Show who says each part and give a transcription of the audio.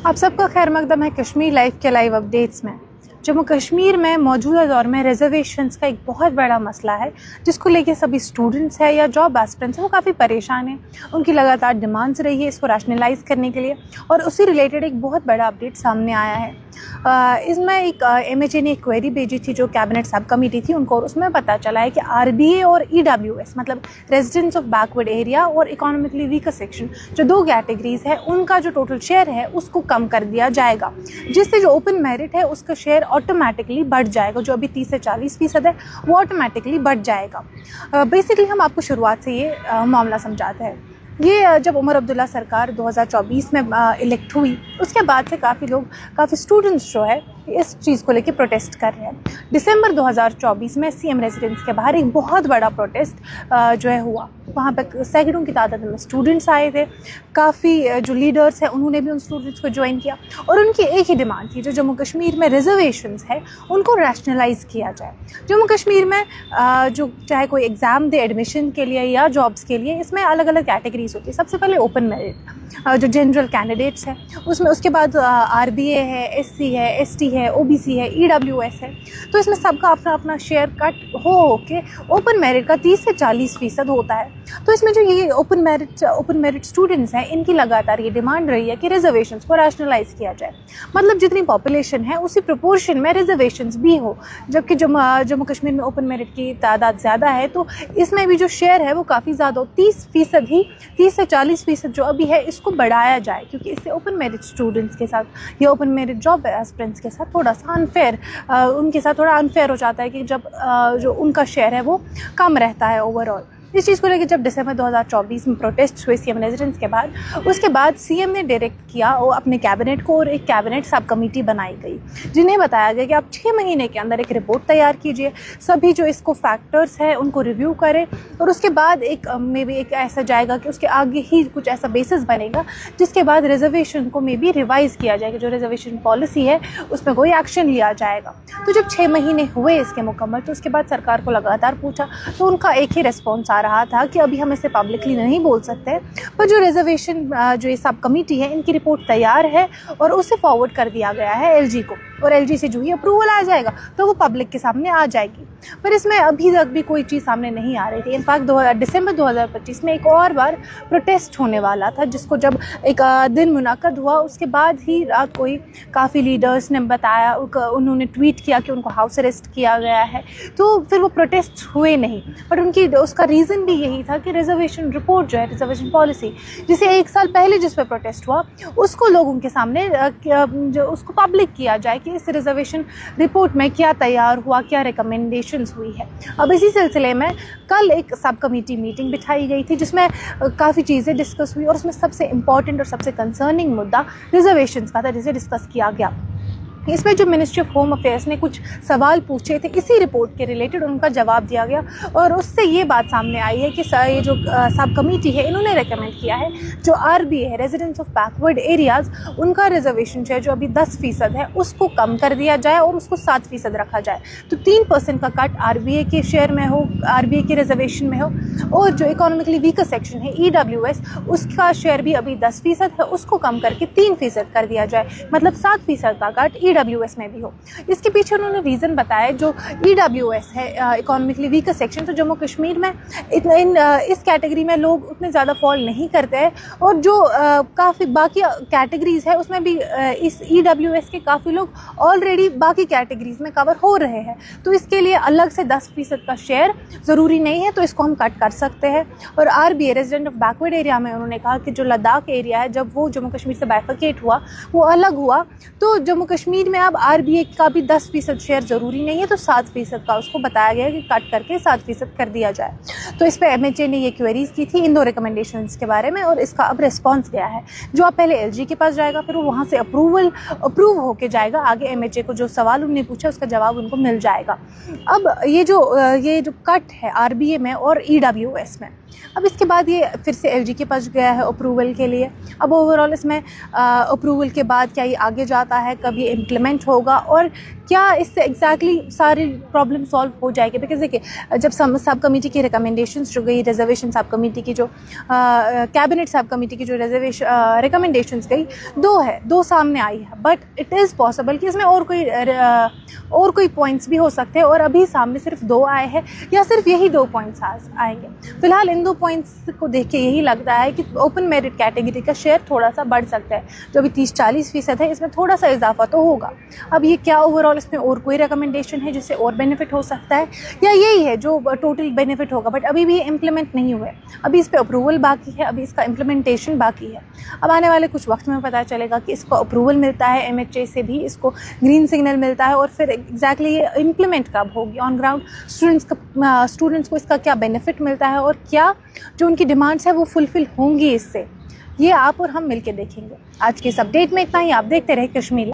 Speaker 1: आप सबका खैर मकदम है कश्मीर लाइव के लाइव अपडेट्स में। जम्मू कश्मीर में मौजूदा दौर में रिजर्वेशंस का एक बहुत बड़ा मसला है, जिसको लेके सभी स्टूडेंट्स हैं या जॉब एस्पिरेंट्स हैं वो काफ़ी परेशान हैं। उनकी लगातार डिमांड्स रही है इसको रैशनलाइज करने के लिए, और उसी रिलेटेड एक बहुत बड़ा अपडेट सामने आया है। इसमें एक MHA ने एक क्वेरी भेजी थी जो कैबिनेट सब कमेटी थी उनको, और उसमें पता चला है कि RBA और EWS मतलब रेजिडेंट्स ऑफ बैकवर्ड एरिया और इकोनॉमिकली वीकर सेक्शन, जो दो कैटेगरीज है, उनका जो टोटल शेयर है उसको कम कर दिया जाएगा, जिससे जो ओपन मेरिट है उसका शेयर ऑटोमेटिकली बढ़ जाएगा। जो अभी 30 से 40% है वो ऑटोमेटिकली बढ़ जाएगा। बेसिकली हम आपको शुरुआत से ये मामला समझाते हैं। ये जब उमर अब्दुल्ला सरकार 2024 में इलेक्ट हुई, उसके बाद से काफ़ी स्टूडेंट्स जो है इस चीज़ को लेके प्रोटेस्ट कर रहे हैं। दिसंबर 2024 में CM रेजिडेंस के बाहर एक बहुत बड़ा प्रोटेस्ट जो है हुआ। वहाँ पर सैकड़ों की तादाद में स्टूडेंट्स आए थे। काफ़ी जो लीडर्स हैं उन्होंने भी उन स्टूडेंट्स को ज्वाइन किया, और उनकी एक ही डिमांड थी, जो जम्मू कश्मीर में रिजर्वेशंस है उनको रैशनलाइज किया जाए। जम्मू कश्मीर में जो चाहे कोई एग्ज़ाम दे एडमिशन के लिए या जॉब्स के लिए, इसमें अलग अलग कैटेगरीज होती है। सबसे पहले ओपन मेरिट जो जनरल कैंडिडेट्स हैं उसमें, उसके बाद RBA है, SC है, ST है, OBC है, EWS है। तो इसमें सबका अपना अपना शेयर कट हो के ओपन मेरिट का 30 से 40% होता है। तो इसमें जो ये ओपन मेरिट स्टूडेंट्स हैं, इनकी लगातार ये डिमांड रही है कि रिजर्वेशंस को रैशनलाइज किया जाए, मतलब जितनी पॉपुलेशन है उसी प्रोपोर्शन में रिजर्वेशंस भी हो। जबकि जम्मू कश्मीर में ओपन मेरिट की तादाद ज़्यादा है, तो इसमें भी जो शेयर है वो काफ़ी ज़्यादा हो, 30% ही 30 से 40% जो अभी है इसको बढ़ाया जाए, क्योंकि इससे ओपन मेरिट स्टूडेंट्स के साथ या ओपन मेरिट जॉब एस्पिरेंट्स के साथ थोड़ा सा उनके साथ थोड़ा अनफेयर हो जाता है कि जब जो उनका शेयर है वो कम रहता है ओवरऑल। इस चीज़ को लेकर जब दिसंबर 2024 में प्रोटेस्ट हुए CM रेजिडेंस के बाद, उसके बाद CM ने डायरेक्ट किया और अपने कैबिनेट को, और एक कैबिनेट सब कमेटी बनाई गई, जिन्हें बताया गया कि आप 6 महीने के अंदर एक रिपोर्ट तैयार कीजिए, सभी जो इसको फैक्टर्स हैं उनको रिव्यू करें, और उसके बाद मे बी एक ऐसा जाएगा कि उसके आगे ही कुछ ऐसा बेसिस बनेगा जिसके बाद रिजर्वेशन को मे बी रिवाइज़ किया जाएगा। जो रिजर्वेशन पॉलिसी है उसमें कोई एक्शन लिया जाएगा। तो जब 6 महीने हुए इसके मुकम्मल, तो उसके बाद सरकार को लगातार पूछा, तो उनका एक ही रिस्पॉन्स आ रहा था कि अभी हम इसे पब्लिकली नहीं बोल सकते, पर जो रिजर्वेशन जो ये सब कमेटी है इनकी रिपोर्ट तैयार है और उसे फॉरवर्ड कर दिया गया है LG को, और LG से जो ही अप्रूवल आ जाएगा तो वो पब्लिक के सामने आ जाएगी। पर इसमें अभी तक भी कोई चीज़ सामने नहीं आ रही थी। इनफैक्ट दिसंबर 2025 में एक और बार प्रोटेस्ट होने वाला था, जिसको जब एक दिन मुनाकद हुआ उसके बाद ही रात को ही काफ़ी लीडर्स ने बताया, उन्होंने ट्वीट किया कि उनको हाउस अरेस्ट किया गया है। तो फिर वो प्रोटेस्ट हुए नहीं, पर उसका रीज़न भी यही था कि रिजर्वेशन रिपोर्ट जो है, रिजर्वेशन पॉलिसी, जिसे 1 साल पहले जिस पर प्रोटेस्ट हुआ उसको लोगों के सामने जो उसको पब्लिक किया जाए कि इस रिजर्वेशन रिपोर्ट में क्या तैयार हुआ, क्या रिकमेंडेशंस हुई है। अब इसी सिलसिले में कल एक सब कमेटी मीटिंग बिठाई गई थी, जिसमें काफ़ी चीज़ें डिस्कस हुई, और उसमें सबसे इम्पॉर्टेंट और सबसे कंसर्निंग मुद्दा रिजर्वेशंस का था, जिसे डिस्कस किया गया। इसमें जो मिनिस्ट्री ऑफ होम अफेयर्स ने कुछ सवाल पूछे थे इसी रिपोर्ट के रिलेटेड, उनका जवाब दिया गया, और उससे ये बात सामने आई है कि ये जो सब कमेटी है इन्होंने रेकमेंड किया है जो RBA है, रेजिडेंट्स ऑफ बैकवर्ड एरियाज़, उनका रिजर्वेशन शेयर जो अभी 10% है उसको कम कर दिया जाए और उसको 7% रखा जाए। तो 3% का कट RBA के शेयर में हो, RBA के रिजर्वेशन में हो, और जो इकोनॉमिकली वीकर सेक्शन है EWS, उसका शेयर भी अभी 10% है, उसको कम करके 3% कर दिया जाए, मतलब 7% का कट EWS में भी हो। इसके पीछे उन्होंने रीज़न बताया, जो EWS है इकोनॉमिकली वीकर सेक्शन, तो जम्मू कश्मीर में इस कैटेगरी में लोग उतने ज़्यादा फॉल नहीं करते हैं, और जो काफ़ी बाकी कैटेगरीज़ है उसमें भी इस EWS के काफ़ी लोग ऑलरेडी बाकी कैटेगरीज़ में कवर हो रहे हैं। तो इसके लिए अलग से 10% का शेयर ज़रूरी नहीं है, तो इसको हम कट कर सकते हैं। और RBA resident of backward area में उन्होंने कहा कि जो लद्दाख एरिया है, जब वो जम्मू कश्मीर से बाइफरकेट हुआ, वो अलग हुआ, तो जम्मू कश्मीर में अब RBA का भी 10% शेयर ज़रूरी नहीं है, तो 7% का उसको बताया गया कि कट करके 7% कर दिया जाए। तो इस पर MHA ने ये क्वेरीज की थी इन 2 रिकमेंडेशंस के बारे में, और इसका अब रिस्पांस गया है। जो अब पहले LG के पास जाएगा, फिर वो वहाँ से अप्रूव होके जाएगा, आगे MHA को जो सवाल उन्होंने पूछा उसका जवाब उनको मिल जाएगा। अब ये जो कट है RBA में और EWS में, अब इसके बाद ये फिर से LG के पास गया है अप्रूवल के लिए। अब ओवरऑल इसमें अप्रूवल के बाद क्या ये आगे जाता है, कब ये इम्प्लीमेंट होगा और क्या इससे एग्जैक्टली सारी प्रॉब्लम सॉल्व हो जाएगी। बिकॉज देखिए जब सब कमेटी की रिकमेंडेशंस जो गई, रिजर्वेशन सब कमेटी की जो कैबिनेट सब कमेटी की जो रिजर्वेशन रिकमेंडेशंस गई, दो सामने आई है, बट इट इज़ पॉसिबल कि इसमें और कोई पॉइंट्स भी हो सकते हैं, और अभी सामने सिर्फ 2 आए हैं या सिर्फ यही 2 पॉइंट्स आएंगे। फिलहाल इन 2 पॉइंट्स को देख के यही लगता है कि ओपन मेरिट कैटेगरी का शेयर थोड़ा सा बढ़ सकता है, जो अभी 30-40% है, इसमें थोड़ा सा इजाफा तो होगा। अब ये क्या ओवरऑल इसमें और कोई रिकमेंडेशन है जिससे और बेनिफिट हो सकता है, या यही है जो टोटल बेनिफिट होगा, बट अभी भी इम्प्लीमेंट नहीं हुआ है, अभी इस पर अप्रूवल बाकी है, अभी इसका इम्प्लीमेंटेशन बाकी है। अब आने वाले कुछ वक्त में पता चलेगा कि इसको अप्रूवल मिलता है, MHA से भी इसको ग्रीन सिग्नल मिलता है, और फिर एग्जैक्टली ये इम्प्लीमेंट कब होगी ऑन ग्राउंड, स्टूडेंट्स को इसका क्या बेनिफिट मिलता है, और क्या जो उनकी डिमांड्स है वो फुलफिल होंगी इससे, ये आप और हम मिलकर देखेंगे। आज की इस अपडेट में इतना ही। आप देखते रहे कश्मीर।